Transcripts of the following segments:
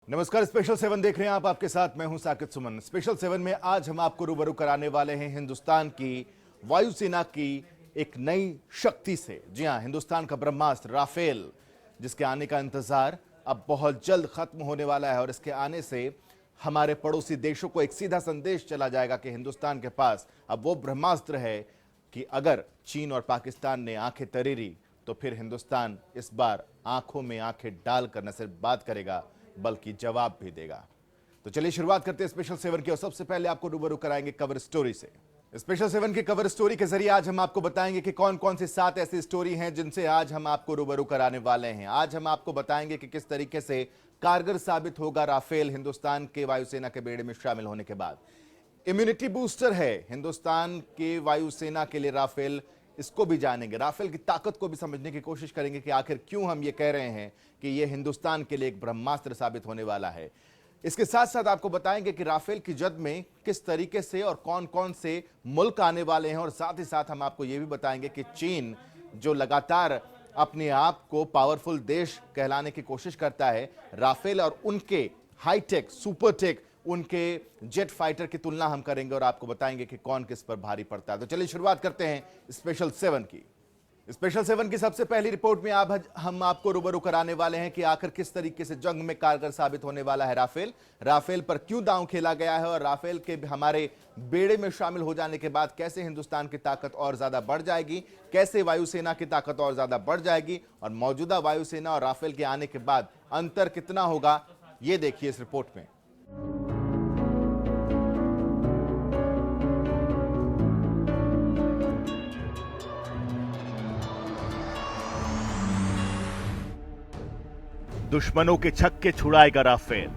नमस्कार, स्पेशल 7 देख रहे हैं आप। आपके साथ मैं हूं साकिब सुमन। स्पेशल 7 में आज हम आपको रूबरू कराने वाले हैं हिंदुस्तान की वायुसेना की एक नई शक्ति से। जी हां, हिंदुस्तान का ब्रह्मास्त्र राफेल, जिसके आने का इंतजार अब बहुत जल्द खत्म होने वाला है और इसके आने से हमारे पड़ोसी देशों को एक सीधा संदेश चला जाएगा कि हिंदुस्तान के पास अब वो ब्रह्मास्त्र है कि अगर चीन और पाकिस्तान ने आंखें तरेरी तो फिर हिंदुस्तान इस बार आंखों में आंखें डालकर न सिर्फ बात करेगा बल्कि जवाब भी देगा। तो चलिए शुरुआत करते हैं स्पेशल 7 की और सबसे पहले आपको रूबरू कराएंगे कवर स्टोरी से। स्पेशल 7 की कवर स्टोरी के जरिए आज हम आपको बताएंगे कि कौन कौन सी 7 ऐसी स्टोरी हैं जिनसे आज हम आपको रूबरू कराने वाले हैं। आज हम आपको बताएंगे कि किस तरीके से कारगर साबित होगा राफेल हिंदुस्तान के वायुसेना के बेड़े में शामिल होने के बाद। इम्यूनिटी बूस्टर है हिंदुस्तान के वायुसेना के लिए राफेल, इसको भी जानेंगे। राफेल की ताकत को भी समझने की कोशिश करेंगे कि आखिर क्यों हम ये कह रहे हैं कि ये हिंदुस्तान के लिए एक ब्रह्मास्त्र साबित होने वाला है। इसके साथ साथ आपको बताएंगे कि राफेल की जद में किस तरीके से और कौन कौन से मुल्क आने वाले हैं और साथ ही साथ हम आपको ये भी बताएंगे कि चीन जो लगातार अपने आप को पावरफुल देश कहलाने की कोशिश करता है, राफेल और उनके हाईटेक सुपरटेक उनके जेट फाइटर की तुलना हम करेंगे और आपको बताएंगे कि कौन किस पर भारी पड़ता है। तो चलिए शुरुआत करते हैं स्पेशल 7 की। स्पेशल 7 की सबसे पहली रिपोर्ट में हम आपको रूबरू कराने वाले हैं कि आखिर किस तरीके से जंग में कारगर साबित होने वाला है राफेल। राफेल पर क्यों दांव खेला गया है और राफेल के हमारे बेड़े में शामिल हो जाने के बाद कैसे हिंदुस्तान की ताकत और ज्यादा बढ़ जाएगी, कैसे वायुसेना की ताकत और ज्यादा बढ़ जाएगी और मौजूदा वायुसेना और राफेल के आने के बाद अंतर कितना होगा, यह देखिए इस रिपोर्ट में। दुश्मनों के छक्के छुड़ाएगा राफेल,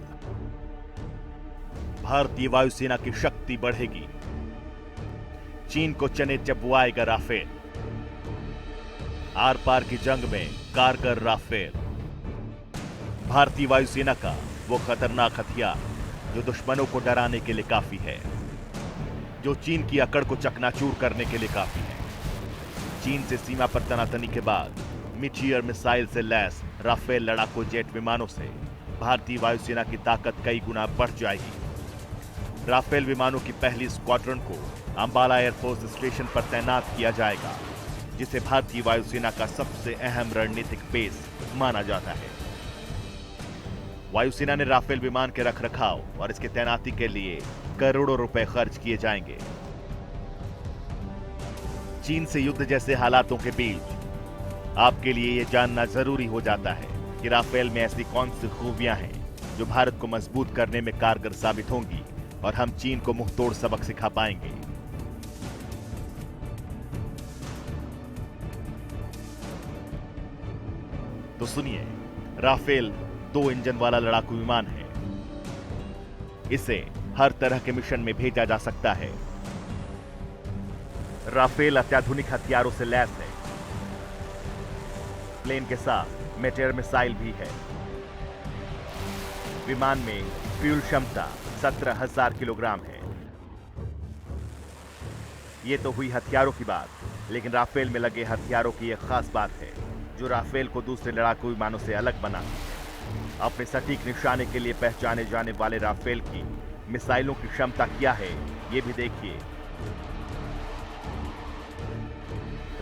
भारतीय वायुसेना की शक्ति बढ़ेगी, चीन को चने चबवाएगा राफेल, आर पार की जंग में कारगर राफेल, भारतीय वायुसेना का वो खतरनाक हथियार जो दुश्मनों को डराने के लिए काफी है, जो चीन की अकड़ को चकनाचूर करने के लिए काफी है। चीन से सीमा पर तनातनी के बाद मिटियर मिसाइल से लैस राफेल लड़ाकू जेट विमानों से भारतीय वायुसेना की ताकत कई गुना बढ़ जाएगी। राफेल विमानों की पहली स्क्वाड्रन को अंबाला एयरफोर्स स्टेशन पर तैनात किया जाएगा, जिसे भारतीय वायुसेना का सबसे अहम रणनीतिक बेस माना जाता है। वायुसेना ने राफेल विमान के रखरखाव और इसकी तैनाती के लिए करोड़ों रुपए खर्च किए जाएंगे। चीन से युद्ध जैसे हालातों के बीच आपके लिए यह जानना जरूरी हो जाता है कि राफेल में ऐसी कौन सी खूबियां हैं जो भारत को मजबूत करने में कारगर साबित होंगी और हम चीन को मुंहतोड़ सबक सिखा पाएंगे। तो सुनिए, राफेल 2 इंजन वाला लड़ाकू विमान है। इसे हर तरह के मिशन में भेजा जा सकता है। राफेल अत्याधुनिक हथियारों से लैस है। प्लेन के साथ मेटेयर मिसाइल भी है। विमान में फ्यूल क्षमता 17,000 किलोग्राम है। यह तो हुई हथियारों की बात, लेकिन राफेल में लगे हथियारों की एक खास बात है जो राफेल को दूसरे लड़ाकू विमानों से अलग बनाती है। अपने सटीक निशाने के लिए पहचाने जाने वाले राफेल की मिसाइलों की क्षमता क्या है, यह भी देखिए।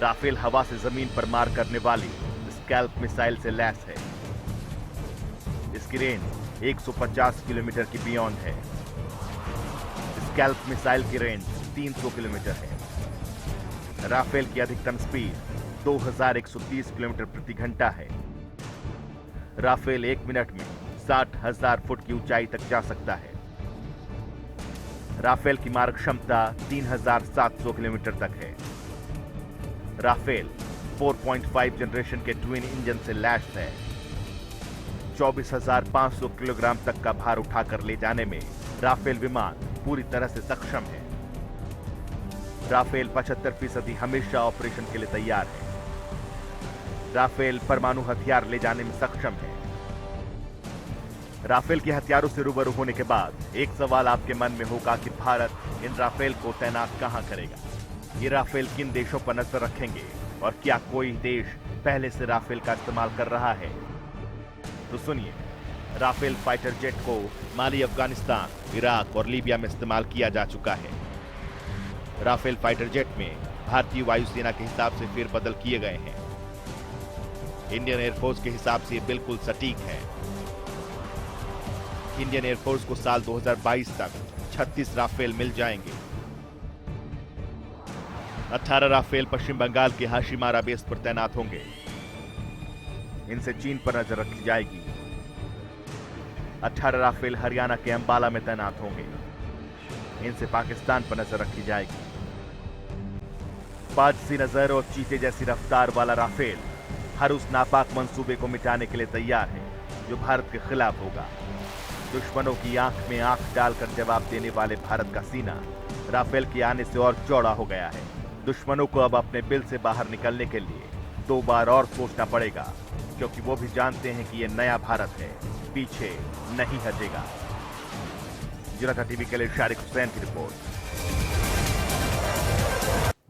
राफेल हवा से जमीन पर मार करने वाली स्कैल्प मिसाइल से लैस है। इसकी रेंज 150 किलोमीटर की बियॉन्ड है। स्कैल्प मिसाइल की रेंज 300 किलोमीटर है। राफेल की अधिकतम स्पीड 2130 किलोमीटर प्रति घंटा है। राफेल 1 मिनट में 60,000 फुट की ऊंचाई तक जा सकता है। राफेल की मारक क्षमता 3700 किलोमीटर तक है। राफेल 4.5 जनरेशन के ट्विन इंजन से लैस है। 24,500 किलोग्राम तक का भार उठाकर ले जाने में राफेल विमान पूरी तरह से सक्षम है। राफेल 75% हमेशा ऑपरेशन के लिए तैयार है। राफेल परमाणु हथियार ले जाने में सक्षम है। राफेल के हथियारों से रूबरू होने के बाद एक सवाल आपके मन में होगा कि भारत इन राफेल को तैनात कहां करेगा। ये राफेल किन देशों पर नजर रखेंगे और क्या कोई देश पहले से राफेल का इस्तेमाल कर रहा है? तो सुनिए, राफेल फाइटर जेट को माली, अफगानिस्तान, इराक और लीबिया में इस्तेमाल किया जा चुका है। राफेल फाइटर जेट में भारतीय वायुसेना के हिसाब से फेरबदल किए गए हैं। इंडियन एयरफोर्स के हिसाब से ये बिल्कुल सटीक है। इंडियन एयरफोर्स को साल 2022 तक 36 राफेल मिल जाएंगे। 18 राफेल पश्चिम बंगाल के हाशिमारा बेस पर तैनात होंगे। इनसे चीन पर नजर रखी जाएगी। 18 राफेल हरियाणा के अंबाला में तैनात होंगे। इनसे पाकिस्तान पर नजर रखी जाएगी। बाज सी नजर और चीते जैसी रफ्तार वाला राफेल हर उस नापाक मंसूबे को मिटाने के लिए तैयार है जो भारत के खिलाफ होगा। दुश्मनों की आंख में आंख डालकर जवाब देने वाले भारत का सीना राफेल के आने से और चौड़ा हो गया है। दुश्मनों को अब अपने बिल से बाहर निकलने के लिए 2 बार और सोचना पड़ेगा, क्योंकि वो भी जानते हैं कि ये नया भारत है, पीछे नहीं हटेगा। जनता टीवी के लिए शारिक हुसैन की रिपोर्ट।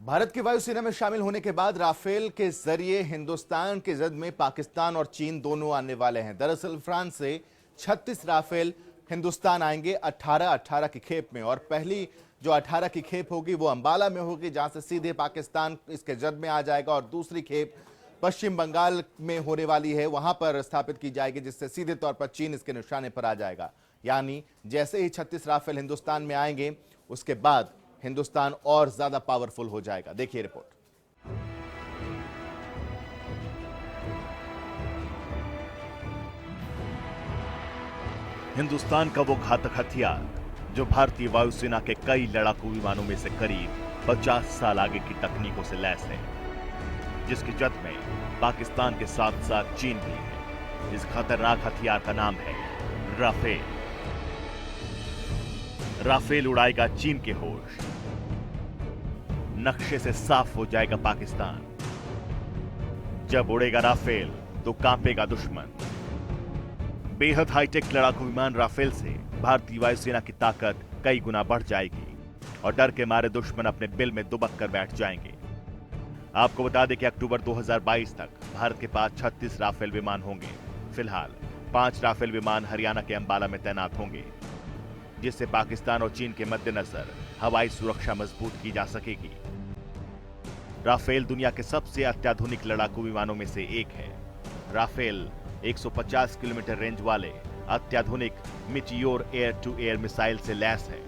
भारत की वायुसेना में शामिल होने के बाद राफेल के जरिए हिंदुस्तान के जद में पाकिस्तान और चीन दोनों आने वाले हैं। दरअसल फ्रांस से 36 राफेल हिंदुस्तान आएंगे 18-18 की खेप में, और पहली जो 18 की खेप होगी वो अंबाला में होगी, जहां से सीधे पाकिस्तान इसके जद में आ जाएगा, और दूसरी खेप पश्चिम बंगाल में होने वाली है, वहां पर स्थापित की जाएगी, जिससे सीधे तौर पर चीन इसके निशाने पर आ जाएगा। यानी जैसे ही 36 राफेल हिंदुस्तान में आएंगे उसके बाद हिंदुस्तान और ज्यादा पावरफुल हो जाएगा। देखिए रिपोर्ट। हिंदुस्तान का वो घातक हथियार जो भारतीय वायुसेना के कई लड़ाकू विमानों में से करीब 50 साल आगे की तकनीकों से लैस है, जिसकी जद में पाकिस्तान के साथ साथ चीन भी है। इस खतरनाक हथियार का नाम है राफेल। राफेल उड़ाएगा चीन के होश, नक्शे से साफ हो जाएगा पाकिस्तान। जब उड़ेगा राफेल तो कांपेगा दुश्मन। बेहद हाईटेक लड़ाकू विमान राफेल से भारतीय वायुसेना की ताकत कई गुना बढ़ जाएगी और डर के मारे दुश्मन अपने बिल में दुबक कर बैठ जाएंगे। आपको बता दें कि अक्टूबर 2022 तक भारत के पास 36 राफेल विमान होंगे। फिलहाल 5 राफेल विमान हरियाणा के अंबाला में तैनात होंगे, जिससे पाकिस्तान और चीन के मद्देनजर हवाई सुरक्षा मजबूत की जा सकेगी। राफेल दुनिया के सबसे अत्याधुनिक लड़ाकू विमानों में से एक है। राफेल 150 किलोमीटर रेंज वाले अत्याधुनिक meteor air to air missile से लैस है।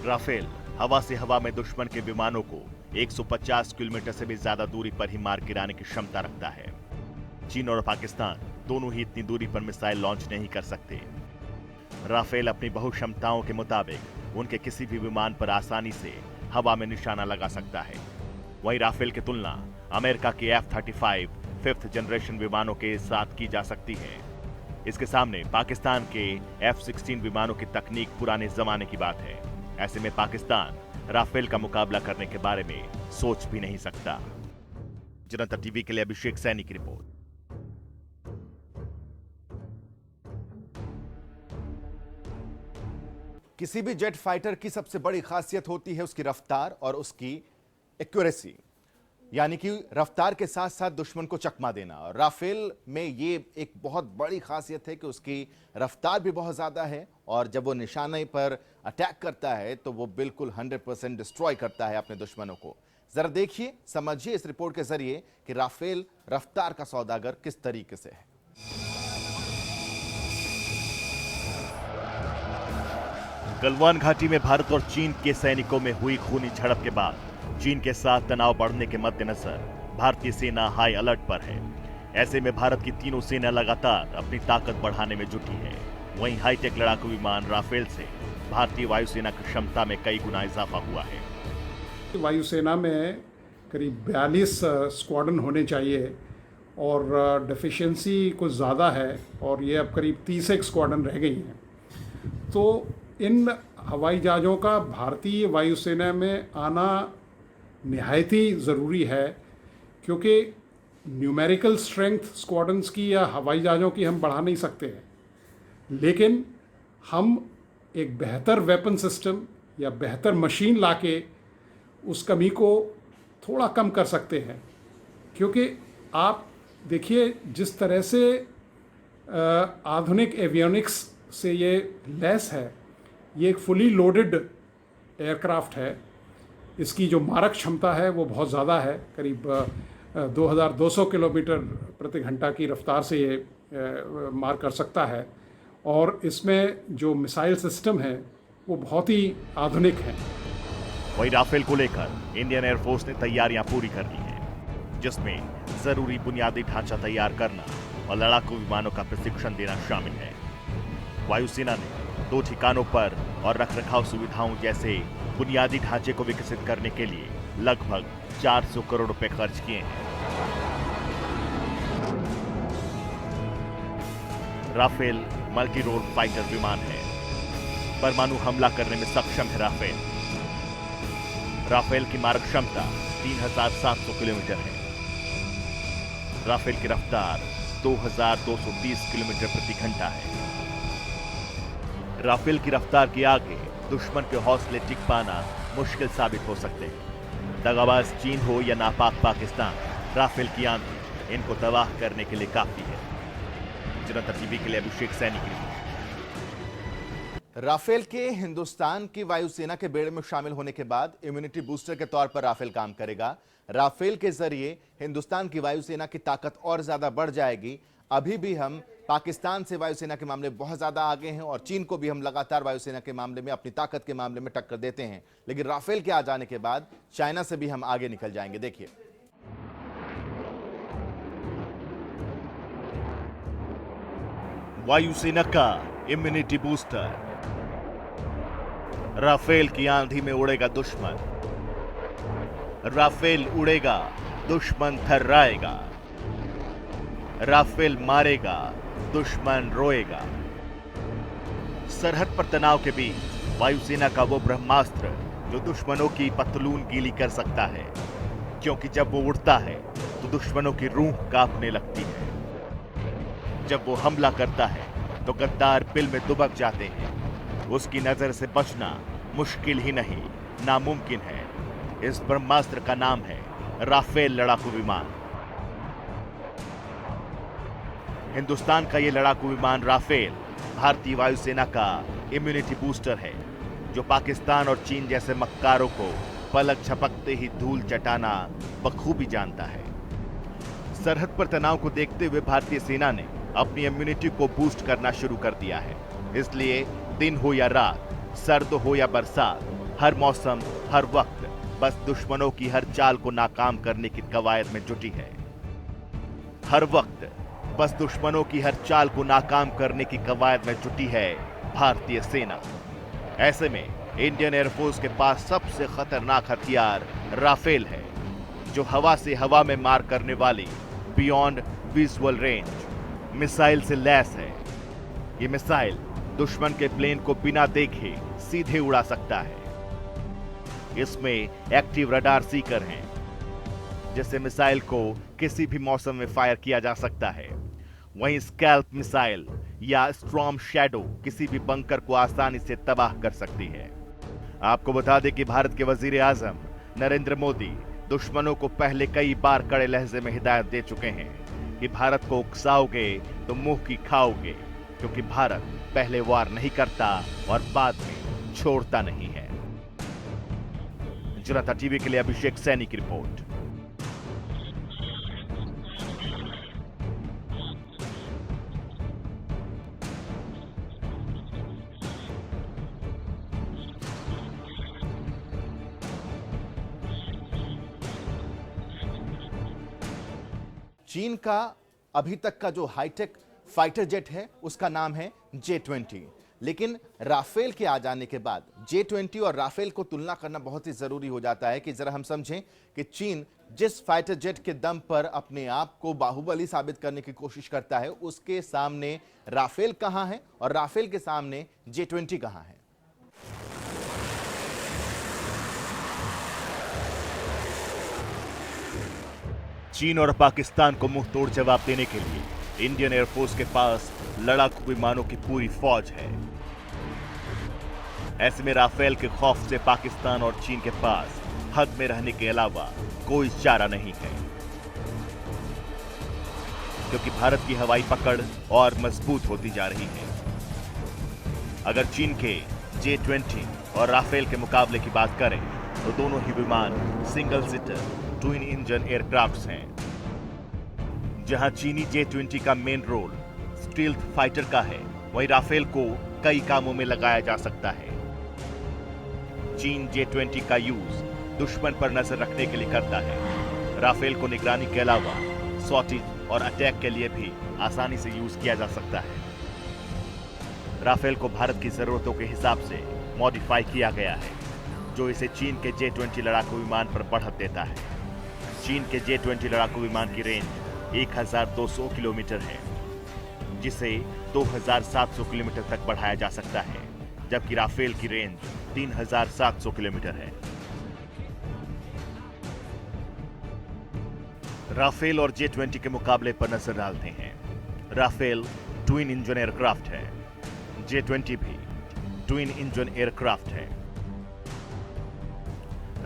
राफेल हवा से हवा में दुश्मन के विमानों को 150 किलोमीटर से भी ज्यादा दूरी पर ही मार गिराने की क्षमता रखता है। चीन और पाकिस्तान दोनों ही इतनी दूरी पर मिसाइल लॉन्च नहीं कर सकते। राफेल अपनी बहुक्षमताओं के मुताबिक उनके किसी भी विमान पर आसानी से हवा में निशाना लगा सकता है। वहीं राफेल की तुलना अमेरिका के F-35 5th जनरेशन विमानों के साथ की जा सकती है। इसके सामने पाकिस्तान के F-16 विमानों की तकनीक पुराने जमाने की बात है। ऐसे में पाकिस्तान राफेल का मुकाबला करने के बारे में सोच भी नहीं सकता। जनता टीवी के लिए अभिषेक सैनी की रिपोर्ट। किसी भी जेट फाइटर की सबसे बड़ी खासियत होती है उसकी रफ्तार और उसकी एक्यूरेसी, यानी कि रफ्तार के साथ साथ दुश्मन को चकमा देना। और राफेल में ये एक बहुत बड़ी खासियत है कि उसकी रफ्तार भी बहुत ज़्यादा है, और जब वो निशाने पर अटैक करता है तो वो बिल्कुल 100% डिस्ट्रॉय करता है अपने दुश्मनों को। ज़रा देखिए, समझिए इस रिपोर्ट के जरिए कि राफेल रफ्तार का सौदागर किस तरीके से है। गलवान घाटी में भारत और चीन के सैनिकों में हुई खूनी झड़प के बाद चीन के साथ तनाव बढ़ने के मद्देनजर भारतीय सेना हाई अलर्ट पर है। ऐसे में भारत की तीनों सेना लगातार अपनी ताकत बढ़ाने में जुटी है। वहीं हाईटेक लड़ाकू विमान राफेल से भारतीय वायुसेना की क्षमता में कई गुना इजाफा हुआ है। वायुसेना में करीब 42 स्क्वाड्रन होने चाहिए और डेफिशिएंसी कुछ ज़्यादा है, और ये अब करीब 30 स्क्वाड्रन रह गई हैं। तो इन हवाई जहाज़ों का भारतीय वायुसेना में आना निहायत ही ज़रूरी है, क्योंकि न्यूमेरिकल स्ट्रेंथ स्क्वाड्रन्स की या हवाई जहाज़ों की हम बढ़ा नहीं सकते हैं, लेकिन हम एक बेहतर वेपन सिस्टम या बेहतर मशीन लाके उस कमी को थोड़ा कम कर सकते हैं। क्योंकि आप देखिए, जिस तरह से आधुनिक एवियोनिक्स से ये लैस है। ये एक फुली लोडेड एयरक्राफ्ट है। इसकी जो मारक क्षमता है वो बहुत ज़्यादा है, करीब 2200 किलोमीटर प्रति घंटा की रफ्तार से ये मार कर सकता है। और इसमें जो मिसाइल सिस्टम है वो बहुत ही आधुनिक है। वही राफेल को लेकर इंडियन एयरफोर्स ने तैयारियां पूरी कर ली हैं, जिसमें जरूरी बुनियादी ढांचा तैयार करना और लड़ाकू विमानों का प्रशिक्षण देना शामिल है। वायुसेना ने 2 ठिकानों पर और रखरखाव सुविधाओं जैसे बुनियादी ढांचे को विकसित करने के लिए लगभग 400 करोड़ रुपए खर्च किए हैं। राफेल मल्टी रोल फाइटर विमान है। परमाणु हमला करने में सक्षम है राफेल। राफेल की मारक क्षमता 3700 किलोमीटर है। राफेल की रफ्तार 2230 किलोमीटर प्रति घंटा है। राफेल की रफ्तार के आगे दुश्मन के हौसले टिक पाना मुश्किल साबित हो सकते हैं। दगाबाज चीन हो या नापाक पाकिस्तान, राफेल की आंधी इनको तबाह करने के लिए काफी है। जनता टीवी के लिए अभिषेक सैनी की रिपोर्ट। राफेल के हिंदुस्तान की वायुसेना के बेड़े में शामिल होने के बाद इम्यूनिटी बूस्टर के तौर पर राफेल काम करेगा। राफेल के जरिए हिंदुस्तान की वायुसेना की ताकत और ज्यादा बढ़ जाएगी। अभी भी हम पाकिस्तान से वायुसेना के मामले में बहुत ज्यादा आगे हैं और चीन को भी हम लगातार वायुसेना के मामले में, अपनी ताकत के मामले में टक्कर देते हैं, लेकिन राफेल के आ जाने के बाद चाइना से भी हम आगे निकल जाएंगे। देखिए, वायुसेना का इम्यूनिटी बूस्टर। राफेल की आंधी में उड़ेगा दुश्मन। राफेल उड़ेगा, दुश्मन थर्राएगा। राफेल मारेगा, दुश्मन रोएगा। सरहद पर तनाव के बीच वायुसेना का वो ब्रह्मास्त्र जो दुश्मनों की पतलून गीली कर सकता है, क्योंकि जब वो उड़ता है तो दुश्मनों की रूह कांपने लगती है। जब वो हमला करता है तो गद्दार बिल में दुबक जाते हैं। उसकी नजर से बचना मुश्किल ही नहीं, नामुमकिन है। इस ब्रह्मास्त्र का नाम है राफेल लड़ाकू विमान। हिंदुस्तान का ये लड़ाकू विमान राफेल भारतीय वायुसेना का इम्यूनिटी बूस्टर है, जो पाकिस्तान और चीन जैसे मक्कारों को पलक झपकते ही धूल चटाना बखूबी जानता है। सरहद पर तनाव को देखते हुए भारतीय सेना ने अपनी इम्यूनिटी को बूस्ट करना शुरू कर दिया है। इसलिए दिन हो या रात, सर्द हो या बरसात, हर मौसम, हर वक्त बस दुश्मनों की हर चाल को नाकाम करने की कवायद में जुटी है। हर वक्त बस दुश्मनों की हर चाल को नाकाम करने की कवायद में जुटी है भारतीय सेना। ऐसे में इंडियन एयरफोर्स के पास सबसे खतरनाक हथियार राफेल है, जो हवा से हवा में मार करने वाली बियॉन्ड विजुअल रेंज मिसाइल से लैस है। ये मिसाइल दुश्मन के प्लेन को बिना देखे सीधे उड़ा सकता है। इसमें एक्टिव रडार सीकर हैं, जिससे मिसाइल को किसी भी मौसम में फायर किया जा सकता है। वहीं स्कैल्प मिसाइल या स्टॉर्म शैडो किसी भी बंकर को आसानी से तबाह कर सकती है। आपको बता दें कि भारत के वजीर आजम नरेंद्र मोदी दुश्मनों को पहले कई बार कड़े लहजे में हिदायत दे चुके हैं कि भारत को उकसाओगे तो मुंह की खाओगे, क्योंकि भारत पहले वार नहीं करता और बाद में छोड़ता नहीं है। जनता टीवी के लिए अभिषेक सैनी की रिपोर्ट। चीन का अभी तक का जो हाईटेक फाइटर जेट है उसका नाम है J-20, लेकिन राफेल के आ जाने के बाद J-20 और राफेल को तुलना करना बहुत ही जरूरी हो जाता है कि जरा हम समझें कि चीन जिस फाइटर जेट के दम पर अपने आप को बाहुबली साबित करने की कोशिश करता है, उसके सामने राफेल कहां है और राफेल के सामने J-20 कहां है। चीन और पाकिस्तान को मुंह तोड़ जवाब देने के लिए इंडियन एयरफोर्स के पास लड़ाकू विमानों की पूरी फौज है। ऐसे में राफेल के खौफ से पाकिस्तान और चीन के पास हद में रहने के अलावा कोई चारा नहीं है। क्योंकि भारत की हवाई पकड़ और मजबूत होती जा रही है। अगर चीन के J-20 और राफेल के मुकाबले की बात करें तो दोनों ही विमान single seater twin engine aircrafts हैं। जहां चीनी J-20 का मेन रोल स्टील्थ फाइटर का है, वहीं राफेल को कई कामों में लगाया जा सकता है। चीन J-20 का यूज दुश्मन पर नजर रखने के लिए करता है। राफेल को निगरानी के अलावा सॉर्टेज और अटैक के लिए भी आसानी से यूज किया जा सकता है। राफेल को भारत की जरूरतों के हिसाब से मॉडिफाई किया गया है, जो इसे चीन के J-20 लड़ाकू विमान पर बढ़त देता है। चीन के J-20 लड़ाकू विमान की रेंज 1200 किलोमीटर है, जिसे 2700 किलोमीटर तक बढ़ाया जा सकता है, जबकि राफेल की रेंज 3700 किलोमीटर है। राफेल और J-20 के मुकाबले पर नजर डालते हैं। राफेल ट्विन इंजन एयरक्राफ्ट है, J-20 भी ट्विन इंजन एयरक्राफ्ट है।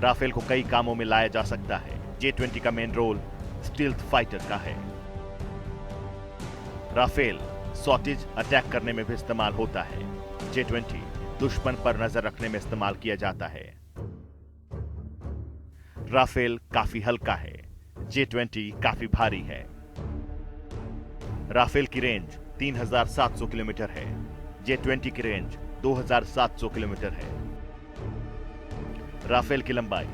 राफेल को कई कामों में लाया जा सकता है। J-20 का मेन रोल स्टील्थ फाइटर का है। राफेल सॉर्टेज अटैक करने में भी इस्तेमाल होता है। J-20 दुश्मन पर नजर रखने में इस्तेमाल किया जाता है। राफेल काफी हल्का है, J-20 काफी भारी है। राफेल की रेंज 3700 किलोमीटर है, J-20 की रेंज 2700 किलोमीटर है। राफेल की लंबाई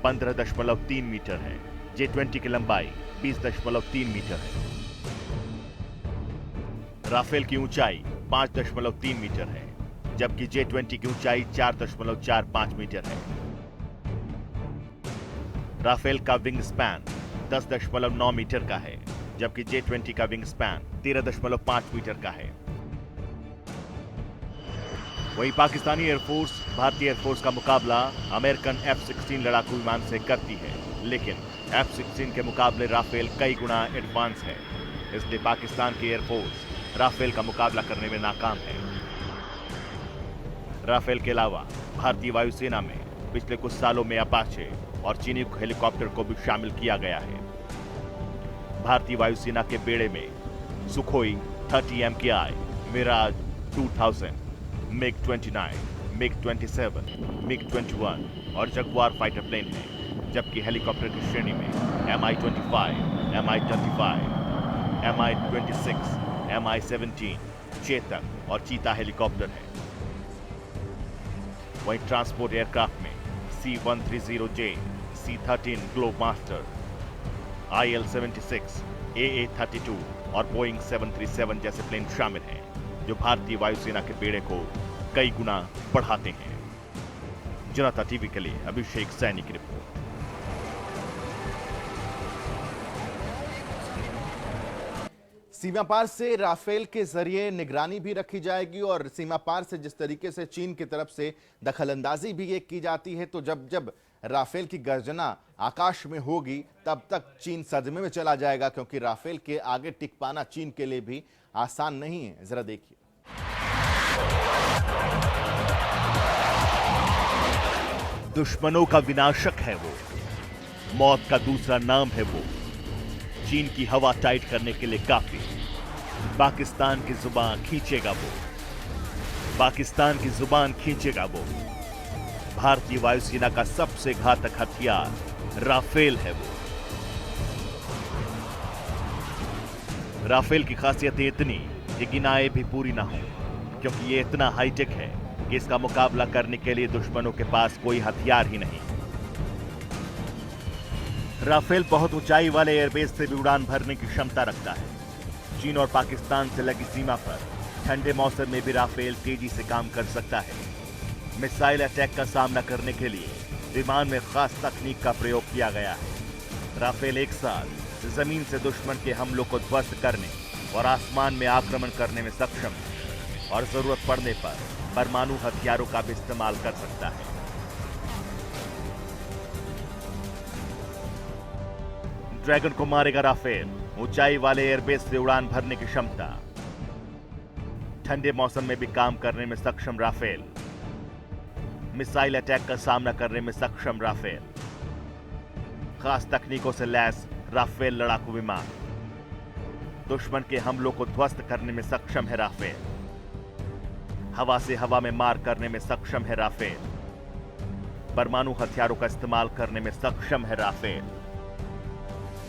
15.3 मीटर है, J-20 की लंबाई 20.3 मीटर है। राफेल की ऊंचाई 5.3 मीटर है, जबकि J-20 की ऊंचाई 4.45 मीटर है। राफेल का विंग स्पैन 10.9 मीटर का है, जबकि J-20 का विंग स्पैन 13.5 मीटर का है। वहीं पाकिस्तानी एयरफोर्स भारतीय एयरफोर्स का मुकाबला अमेरिकन F-16 लड़ाकू विमान से करती है, लेकिन F-16 के मुकाबले राफेल कई गुना एडवांस है, इसलिए पाकिस्तान की एयरफोर्स राफेल का मुकाबला करने में नाकाम है। राफेल के अलावा भारतीय वायुसेना में पिछले कुछ सालों में अपाचे और चीनी हेलीकॉप्टर को भी शामिल किया गया है। भारतीय वायुसेना के बेड़े में Sukhoi 30 MKI, Miraj 2000, MiG-29, MiG-27, MiG-21 और जगुआर फाइटर प्लेन है, जबकि हेलीकॉप्टर की श्रेणी में Mi-25, Mi-35, Mi-26, Mi-17, Chetak और चीता हेलीकॉप्टर है। वहीं ट्रांसपोर्ट एयरक्राफ्ट में C-130J, C-13 Globemaster, IL-76, AA-32 और बोइंग 737 जैसे प्लेन शामिल हैं, जो भारतीय वायुसेना के बेड़े को कई गुना बढ़ाते हैं। जनता टीवी के लिए अभिषेक सैनी की रिपोर्ट। सीमा पार से राफेल के जरिए निगरानी भी रखी जाएगी और सीमा पार से जिस तरीके से चीन की तरफ से दखलंदाजी भी एक की जाती है, तो जब जब राफेल की गर्जना आकाश में होगी तब तक चीन सदमे में चला जाएगा, क्योंकि राफेल के आगे टिक पाना चीन के लिए भी आसान नहीं है। जरा देखिए। दुश्मनों का विनाशक है वो, मौत का दूसरा नाम है वो। चीन की हवा टाइट करने के लिए काफी। पाकिस्तान की जुबान खींचेगा वो, पाकिस्तान की जुबान खींचेगा वो। भारतीय वायुसेना का सबसे घातक हथियार राफेल है वो। राफेल की खासियत इतनी कि गिनाए भी पूरी ना हो, क्योंकि ये इतना हाईटेक है कि इसका मुकाबला करने के लिए दुश्मनों के पास कोई हथियार ही नहीं। राफेल बहुत ऊंचाई वाले एयरबेस से भी उड़ान भरने की क्षमता रखता है। चीन और पाकिस्तान से लगी सीमा पर ठंडे मौसम में भी राफेल तेजी से काम कर सकता है। मिसाइल अटैक का सामना करने के लिए विमान में खास तकनीक का प्रयोग किया गया है। राफेल एक साथ जमीन से दुश्मन के हमलों को ध्वस्त करने और आसमान में आक्रमण करने में सक्षम है और जरूरत पड़ने पर परमाणु हथियारों का भी इस्तेमाल कर सकता है। ड्रैगन को मारेगा राफेल, ऊंचाई वाले एयरबेस से उड़ान भरने की क्षमता। ठंडे मौसम में भी काम करने में सक्षम राफेल, मिसाइल अटैक का सामना करने में सक्षम राफेल, खास तकनीकों से लैस राफेल लड़ाकू विमान। दुश्मन के हमलों को ध्वस्त करने में सक्षम है राफेल। हवा से हवा में मार करने में सक्षम है राफेल। परमाणु हथियारों का इस्तेमाल करने में सक्षम है राफेल।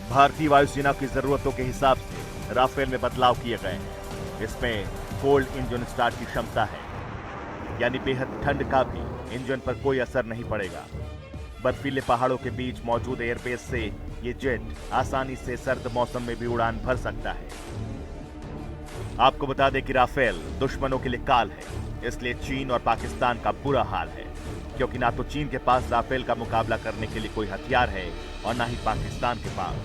भारतीय वायुसेना की जरूरतों के हिसाब से राफेल में बदलाव किए गए हैं। इसमें कोल्ड इंजन स्टार्ट की क्षमता है, यानी बेहद ठंड का भी इंजन पर कोई असर नहीं पड़ेगा। बर्फीले पहाड़ों के बीच मौजूद एयरबेस से ये जेट आसानी से सर्द मौसम में भी उड़ान भर सकता है। आपको बता दें कि राफेल दुश्मनों के लिए काल है, इसलिए चीन और पाकिस्तान का बुरा हाल है, क्योंकि ना तो चीन के पास राफेल का मुकाबला करने के लिए कोई हथियार है और ना ही पाकिस्तान के पास।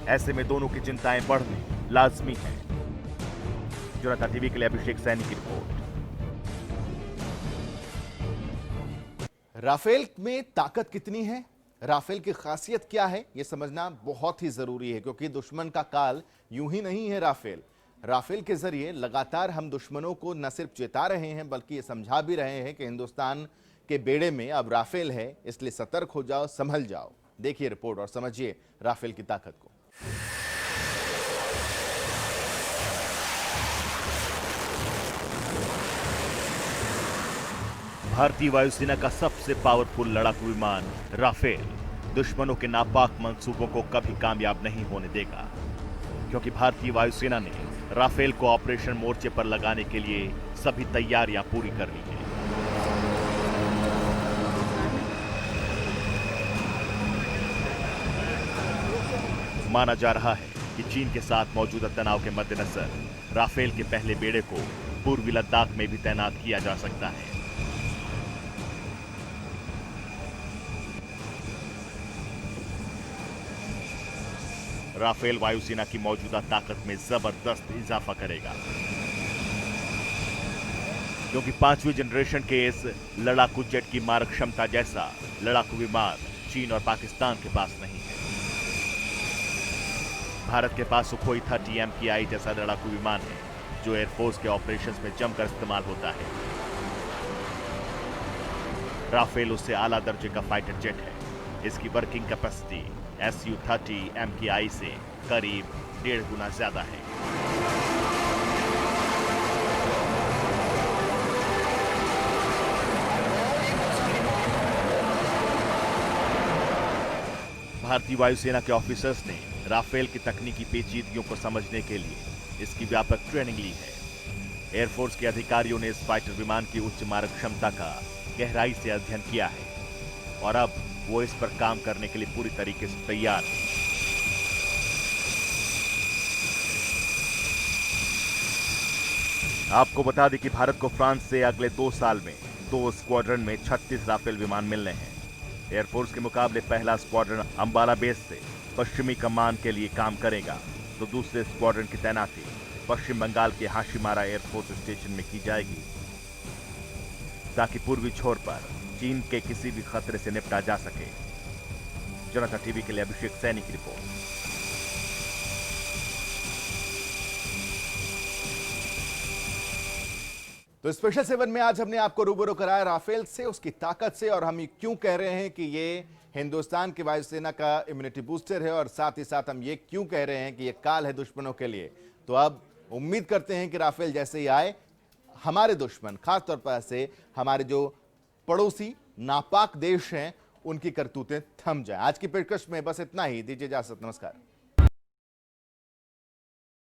ऐसे में दोनों की चिंताएं बढ़नी लाजमी है। जनता टीवी के लिए अभिषेक सैनी की रिपोर्ट। राफेल में ताकत कितनी है, राफेल की खासियत क्या है, यह समझना बहुत ही जरूरी है, क्योंकि दुश्मन का काल यूं ही नहीं है। राफेल के जरिए लगातार हम दुश्मनों को न सिर्फ चेता रहे हैं, बल्कि ये समझा भी रहे हैं कि हिंदुस्तान के बेड़े में अब राफेल है, इसलिए सतर्क हो जाओ, संभल जाओ। देखिए रिपोर्ट और समझिए राफेल की ताकत को। भारतीय वायुसेना का सबसे पावरफुल लड़ाकू विमान राफेल दुश्मनों के नापाक मंसूबों को कभी कामयाब नहीं होने देगा, क्योंकि भारतीय वायुसेना ने राफेल को ऑपरेशन मोर्चे पर लगाने के लिए सभी तैयारियां पूरी कर ली हैं। माना जा रहा है कि चीन के साथ मौजूदा तनाव के मद्देनजर राफेल के पहले बेड़े को पूर्वी लद्दाख में भी तैनात किया जा सकता है। राफेल वायुसेना की मौजूदा ताकत में जबरदस्त इजाफा करेगा, क्योंकि 5वीं जनरेशन के इस लड़ाकू जेट की मारक क्षमता जैसा लड़ाकू विमान चीन और पाकिस्तान के पास नहीं है। भारत के पास सुखोई 30 MKI जैसा लड़ाकू विमान है, जो एयरफोर्स के ऑपरेशंस में जमकर इस्तेमाल होता है। राफेल उससे आला दर्जे का फाइटर जेट है। इसकी वर्किंग कैपेसिटी Su-30 MKI से करीब 1.5 गुना ज्यादा है। भारतीय वायुसेना के ऑफिसर्स ने राफेल की तकनीकी पेचीदगियों को समझने के लिए इसकी व्यापक ट्रेनिंग ली है। एयरफोर्स के अधिकारियों ने इस फाइटर विमान की उच्च मारक क्षमता का गहराई से अध्ययन किया है और अब वो इस पर काम करने के लिए पूरी तरीके से तैयार है। आपको बता दें कि भारत को फ्रांस से अगले 2 साल में 2 स्क्वाड्रन में 36 राफेल विमान मिलने हैं। एयरफोर्स के मुकाबले पहला स्क्वाड्रन अंबाला बेस से पश्चिमी कमान के लिए काम करेगा, तो दूसरे स्क्वाड्रन की तैनाती पश्चिम बंगाल के हाशिमारा एयरफोर्स स्टेशन में की जाएगी, ताकि पूर्वी छोर पर चीन के किसी भी खतरे से निपटा जा सके। जनता टीवी के लिए अभिषेक सैनी की रिपोर्ट। तो स्पेशल 7 में आज हमने आपको रूबरू कराया राफेल से, उसकी ताकत से, और हम क्यों कह रहे हैं कि ये हिंदुस्तान की वायुसेना का इम्यूनिटी बूस्टर है, और साथ ही साथ हम ये क्यों कह रहे हैं कि ये काल है दुश्मनों के लिए। तो अब उम्मीद करते हैं कि राफेल जैसे ही आए, हमारे दुश्मन, खासतौर पर से हमारे जो पड़ोसी नापाक देश हैं, उनकी करतूतें थम जाएं। आज की पेशकश में बस इतना ही। दीजिए इजाजत, नमस्कार।